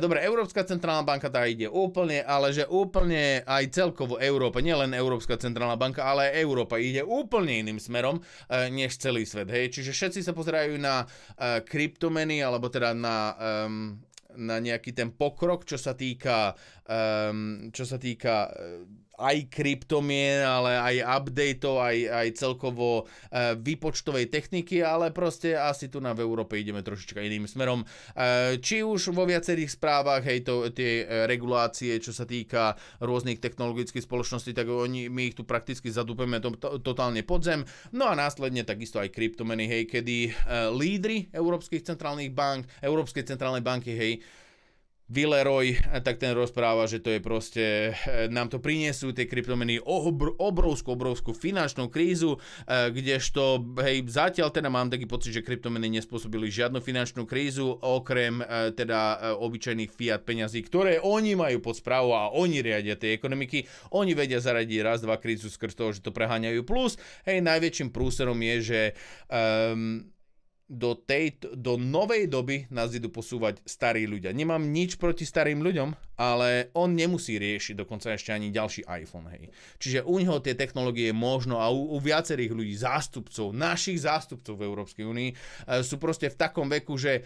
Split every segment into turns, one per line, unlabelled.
Dobre, Európska centrálna banka tá ide úplne, ale že úplne aj celkovo Európa, nielen Európska centrálna banka, ale aj Európa ide úplne iným smerom, než celý svet, hej. Čiže všetci sa pozerajú na kryptomeny, alebo teda na nejaký ten pokrok, čo sa týka aj kryptomien, ale aj updateov, aj celkovo výpočtovej techniky, ale proste asi tu v Európe ideme trošička iným smerom. Či už vo viacerých správach, hej, tie regulácie, čo sa týka rôznych technologických spoločností, tak my ich tu prakticky zadúpeme totálne pod zem. No a následne takisto aj kryptomeny, hej, kedy lídri Európskej centrálnej banky, hej, Villeroy, tak ten rozpráva, že to je proste, nám to prinesú tie kryptomeny obrovskú finančnú krízu, kdežto, hej, zatiaľ teda mám taký pocit, že kryptomeny nespôsobili žiadnu finančnú krízu, okrem teda obyčajných fiat peňazí, ktoré oni majú pod správou a oni riadia tie ekonomiky. Oni vedia zaradiť raz, dva krízu skrz toho, že to preháňajú. Plus, hej, najväčším prúserom je, že do novej doby nás idú posúvať starí ľudia. Nemám nič proti starým ľuďom, ale on nemusí riešiť dokonca ešte ani ďalší iPhone, hej. Čiže u neho tie technológie možno a u viacerých ľudí, našich zástupcov v Európskej únii sú proste v takom veku, že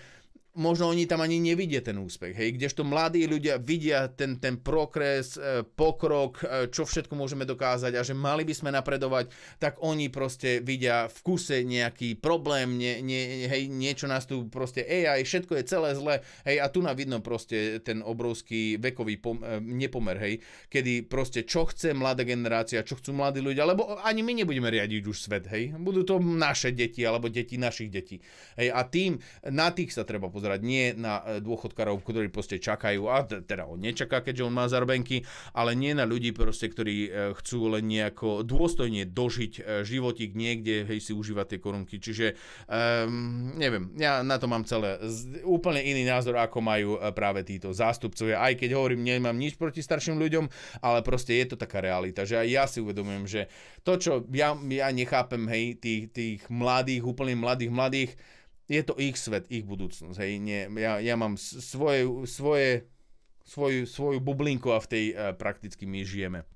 možno oni tam ani nevidia ten úspech, hej, kdežto mladí ľudia vidia ten progres, pokrok, čo všetko môžeme dokázať a že mali by sme napredovať, tak oni proste vidia v kuse nejaký problém, hej, niečo nás tu proste AI, všetko je celé zle, hej, a tu vidno proste ten obrovský vekový nepomer, hej, kedy proste čo chce mladá generácia, čo chcú mladí ľudia, lebo ani my nebudeme riadiť už svet, hej, budú to naše deti alebo deti našich detí, hej, a na tých sa treba pozerať, nie na dôchodkárov, ktorí proste čakajú, a teda on nečaká, keďže on má zarobenky, ale nie na ľudí proste, ktorí chcú len nejako dôstojne dožiť životík niekde, hej, si užívať tie korunky. Čiže neviem, ja na to mám úplne iný názor, ako majú práve títo zástupcovia, aj keď hovorím, nemám nič proti starším ľuďom, ale proste je to taká realita, že aj ja si uvedomujem, že to, čo ja nechápem, hej, tých mladých, úplne mladých, je to ich svet, ich budúcnosť. Hej. Nie, ja mám svoju bublinku a v tej prakticky my žijeme.